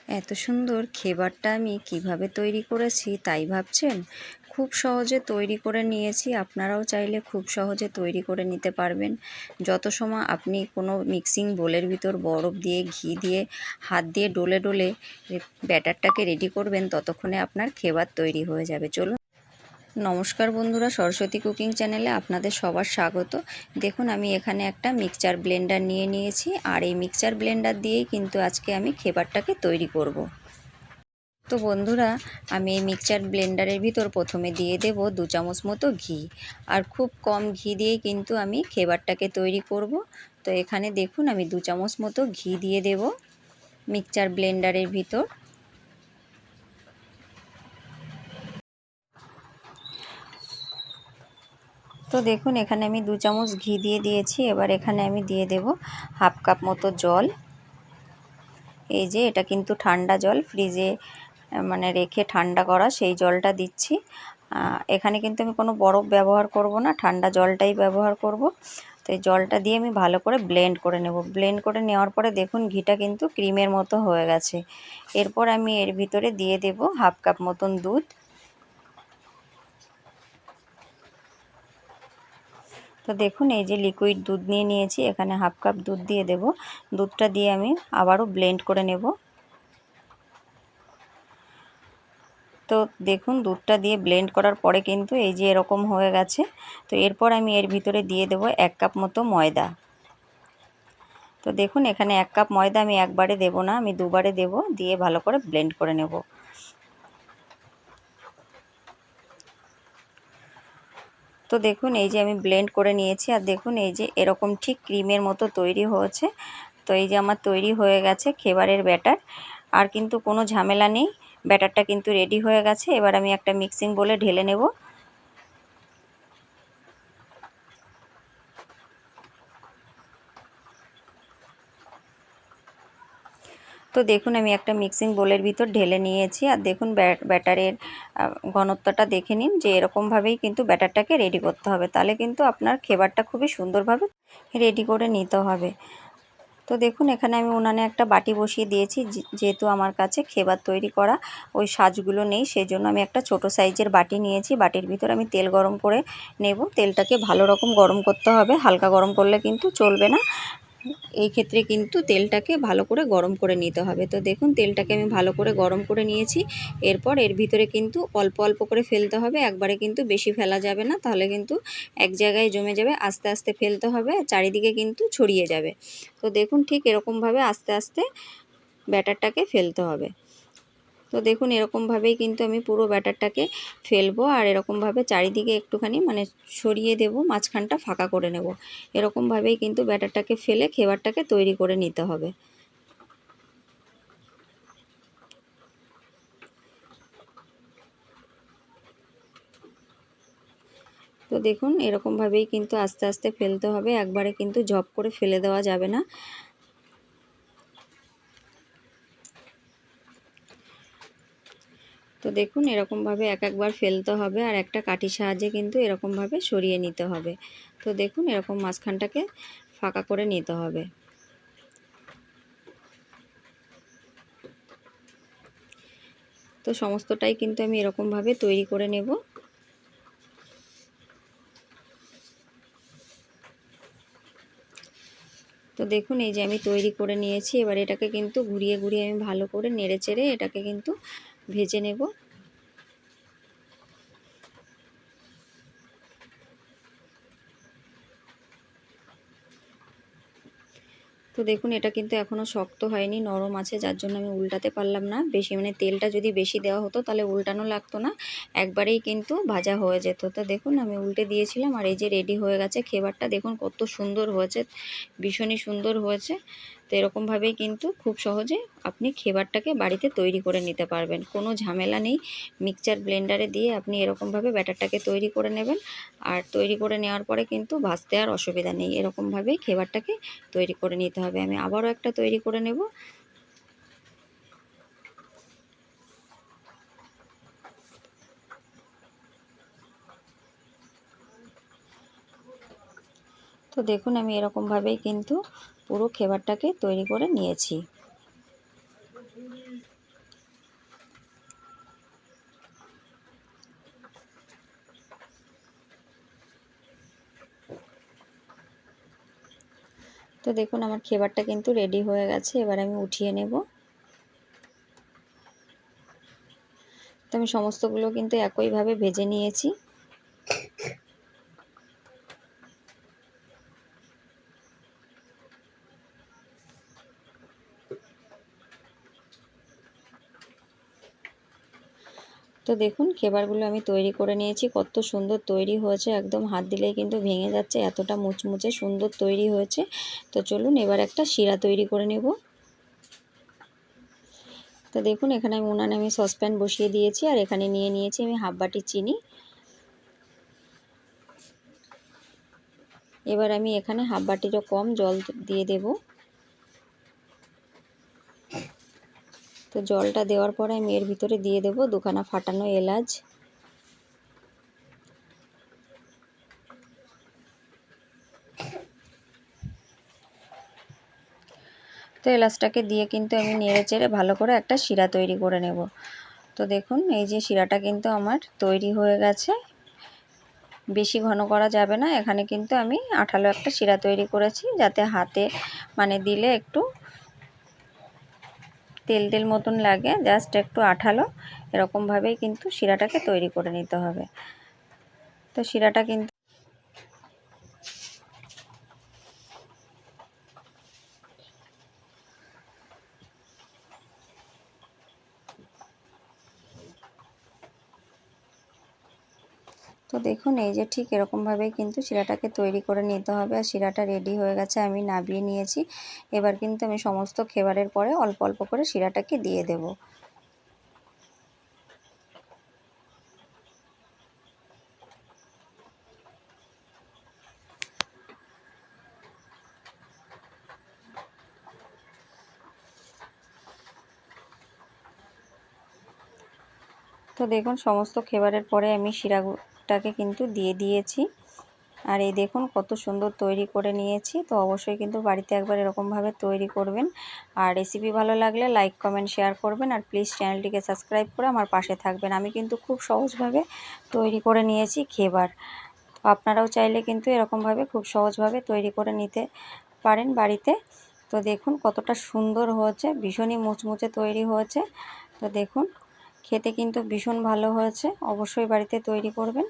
এত সুন্দর খেবারটা আমি কিভাবে তৈরি করেছি তাই ভাবছেন? খুব সহজে তৈরি করে নিয়েছি। আপনারাও চাইলে খুব সহজে তৈরি করে নিতে পারবেন। যত সময় আপনি কোনো মিক্সিং বোলের ভিতর বরফ দিয়ে ঘি দিয়ে হাত দিয়ে ডলে ডলে ব্যাটারটাকে রেডি করবেন, ততক্ষণে আপনার খেবার তৈরি হয়ে যাবে। চলুন। নমস্কার বন্ধুরা, সরস্বতী কুকিং চ্যানেলে আপনাদের সবার স্বাগত। দেখুন, আমি এখানে একটা মিক্সচার ব্লেন্ডার নিয়ে নিয়েছি, আর এই মিক্সচার ব্লেন্ডার দিয়েই কিন্তু আজকে আমি খেবারটাকে তৈরি করব। তো বন্ধুরা, আমি এই মিক্সচার ব্লেন্ডারের ভিতর প্রথমে দিয়ে দেব 2 চামচ মতো ঘি। আর খুব কম ঘি দিয়েই কিন্তু আমি খেবারটাকে তৈরি করব। তো এখানে দেখুন, আমি 2 চামচ মতো ঘি দিয়ে দেব মিক্সচার ব্লেন্ডারের ভিতর। তো দেখুন, এখানে আমি 2 চামচ ঘি দিয়ে দিয়েছি। এবার এখানে আমি দিয়ে দেব হাফ কাপ মতো জল। এই যে এটা কিন্তু ঠান্ডা জল, ফ্রিজে মানে রেখে ঠান্ডা করা সেই জলটা দিচ্ছি। এখানে কিন্তু আমি কোনো বরফ ব্যবহার করব না, ঠান্ডা জলটাই ব্যবহার করব। তো এই জলটা দিয়ে আমি ভালো করে ব্লেন্ড করে নেব। ব্লেন্ড করে নেওয়ার পরে দেখুন ঘিটা কিন্তু ক্রিমের মতো হয়ে গেছে। এরপর আমি এর ভিতরে দিয়ে দেব হাফ কাপ মতন দুধ। তো দেখুন, এই যে লিকুইড দুধ নিয়ে নিয়েছি, এখানে হাফ কাপ দুধ দিয়ে দেব। দুধটা দিয়ে আমি আবারও ব্লেন্ড করে নেব। তো দেখুন, দুধটা দিয়ে ব্লেন্ড করার পরে কিন্তু এই যে এরকম হয়ে গেছে। তো এরপর আমি এর ভিতরে দিয়ে দেব 1 কাপ মতো ময়দা। তো দেখুন, এখানে 1 কাপ ময়দা আমি একবারে দেব না, আমি দুবারে দেব, দিয়ে ভালো করে ব্লেন্ড করে নেব। তো দেখুন, এই যে আমি ব্লেন্ড করে নিয়েছি, আর দেখুন এই যে এরকম ঠিক ক্রিমের মতো তৈরি হয়েছে। তো এই যে আমার তৈরি হয়ে গেছে খেবারের ব্যাটার। আর কিন্তু কোনো ঝামেলা নেই, ব্যাটারটা কিন্তু রেডি হয়ে গেছে। এবার আমি একটা মিক্সিং বোলে ঢেলে নেব। তো দেখুন, আমি একটা মিক্সিং বোলের ভিতর ঢেলে নিয়েছি। আর দেখুন ব্যাটারের ঘনত্বটা দেখে নিন, যে এরকমভাবেই কিন্তু ব্যাটারটাকে রেডি করতে হবে। তাহলে কিন্তু আপনার খেবারটা খুবই সুন্দরভাবে রেডি করে নিতে হবে। তো দেখুন, এখানে আমি উনানে একটা বাটি বসিয়ে দিয়েছি। যেহেতু আমার কাছে খেবার তৈরি করা ওই সাজগুলো নেই, সেই জন্য আমি একটা ছোট সাইজের বাটি নিয়েছি। বাটির ভিতর আমি তেল গরম করে নেব। তেলটাকে ভালো রকম গরম করতে হবে, হালকা গরম করলে কিন্তু চলবে না। এই ক্ষেত্রে কিন্তু তেলটাকে ভালো করে গরম করে নিতে হবে। তো দেখুন, তেলটাকে আমি ভালো করে গরম করে নিয়েছি। এরপর এর ভিতরে কিন্তু অল্প অল্প করে ফেলতে হবে, একবারে কিন্তু বেশি ফেলা যাবে না, তাহলে কিন্তু এক জায়গায় জমে যাবে। আস্তে আস্তে ফেলতে হবে, চারিদিকে কিন্তু ছড়িয়ে যাবে। তো দেখুন, ঠিক এরকমভাবে আস্তে আস্তে ব্যাটারটাকে ফেলতে হবে। তো দেখুন, এরকমভাবেই কিন্তু আমি পুরো ব্যাটারটাকে ফেলবো, আর এরকমভাবে চারিদিকে একটুখানি মানে সরিয়ে দেব, মাঝখানটা ফাঁকা করে নেব। এরকমভাবেই কিন্তু ব্যাটারটাকে ফেলে খেবারটাকে তৈরি করে নিতে হবে। তো দেখুন, এরকমভাবেই কিন্তু আস্তে আস্তে ফেলতে হবে, একবারে কিন্তু ঝপ করে ফেলে দেওয়া যাবে না। তো দেখুন, এরকমভাবে এক একবার ফেলতে হবে, আর একটা কাঠির সাহায্যে কিন্তু এরকমভাবে সরিয়ে নিতে হবে। তো দেখুন, এরকম মাঝখানটাকে ফাঁকা করে নিতে হবে। তো সমস্তটাই কিন্তু আমি এরকমভাবে তৈরি করে নেব। তো দেখুন, এই যে আমি তৈরি করে নিয়েছি। এবার এটাকে কিন্তু ঘুরিয়ে ঘুরিয়ে আমি ভালো করে নেড়ে চেড়ে এটাকে কিন্তু ভেজে নেব। তো দেখুন, এটা কিন্তু এখনও শক্ত হয়নি, নরম আছে, যার জন্য আমি উল্টাতে পারলাম না বেশি। মানে তেলটা যদি বেশি দেওয়া হতো তাহলে উল্টানো লাগতো না, একবারেই কিন্তু ভাজা হয়ে যেত। তো দেখুন, আমি উল্টে দিয়েছিলাম, আর এই যে রেডি হয়ে গেছে খেবারটা। দেখুন কত সুন্দর হয়েছে, ভীষণই সুন্দর হয়েছে। তো এরকমভাবেই কিন্তু খুব সহজে আপনি খেবারটাকে বাড়িতে তৈরি করে নিতে পারবেন, কোনো ঝামেলা নেই। মিক্সচার ব্লেন্ডারে দিয়ে আপনি এরকমভাবে ব্যাটারটাকে তৈরি করে নেবেন, আর তৈরি করে নেওয়ার পরে কিন্তু ভাজতে আর অসুবিধা নেই। এরকমভাবেই খেবারটাকে তৈরি করে নিতে হবে। আমি আবারও একটা তৈরি করে নেব। তো দেখুন, আমি এরকমভাবেই কিন্তু পুরো খেবারটাকে তৈরি করে নিয়েছি। তো দেখুন আমার খেবারটা কিন্তু রেডি হয়ে গেছে, এবার আমি উঠিয়ে নেব। তো আমি সমস্তগুলো কিন্তু একইভাবে ভেজে নিয়েছি। তো দেখুন খেবারগুলো আমি তৈরি করে নিয়েছি, কত সুন্দর তৈরি হয়েছে, একদম হাত দিলেই কিন্তু ভেঙে যাচ্ছে, এতটা মুচমুচে সুন্দর তৈরি হয়েছে। তো চলুন এবার একটা শিরা তৈরি করে নেব। তো দেখুন এখানে উনানে আমি সসপ্যান বসিয়ে দিয়েছি, আর এখানে নিয়ে নিয়েছি আমি হাফ বাটি চিনি। এবার আমি এখানে হাফ বাটিরও কম জল দিয়ে দেব। তো জলটা দেওয়ার পরে আমি এর ভিতরে দিয়ে দেব দুখানা ফাটানো এলাচ। তো এলাচটাকে দিয়ে কিন্তু আমি নেড়ে চেড়ে ভালো করে একটা শিরা তৈরি করে নেব। তো দেখুন এই যে শিরাটা কিন্তু আমার তৈরি হয়ে গেছে। বেশি ঘন করা যাবে না, এখানে কিন্তু আমি আঠালো একটা শিরা তৈরি করেছি, যাতে হাতে মানে দিলে একটু তেল তেল মতন লাগে, জাস্ট একটু আঠালো, এরকমভাবেই কিন্তু শিরাটাকে তৈরি করে নিতে হবে। তো শিরাটা কিন্তু তো দেখুন এই যে ঠিক এরকমভাবেই কিন্তু শিরাটাকে তৈরি করে নিতে হবে। আর শিরাটা রেডি হয়ে গেছে, আমি নাবিয়ে নিয়েছি। এবার কিন্তু আমি সমস্ত খেবারের পরে অল্প অল্প করে শিরাটাকে দিয়ে দেব। তো দেখুন সমস্ত খেবারের পরে আমি শিরাটাকে কিন্তু দিয়ে দিয়েছি। আর এই দেখুন কত সুন্দর তৈরি করে নিয়েছি। তো অবশ্যই কিন্তু বাড়িতে একবার এরকমভাবে তৈরি করবেন। আর রেসিপি ভালো লাগলে লাইক কমেন্ট শেয়ার করবেন, আর প্লিজ চ্যানেলটিকে সাবস্ক্রাইব করে আমার পাশে থাকবেন। আমি কিন্তু খুব সহজভাবে তৈরি করে নিয়েছি খেবার। তো আপনারাও চাইলে কিন্তু এরকমভাবে খুব সহজভাবে তৈরি করে নিতে পারেন বাড়িতে। তো দেখুন কতটা সুন্দর হয়েছে, ভীষণই মুচমুচে তৈরি হয়েছে। তো দেখুন খেতে কিন্তু ভীষণ ভালো হয়েছে, অবশ্যই বাড়িতে তৈরি করবেন।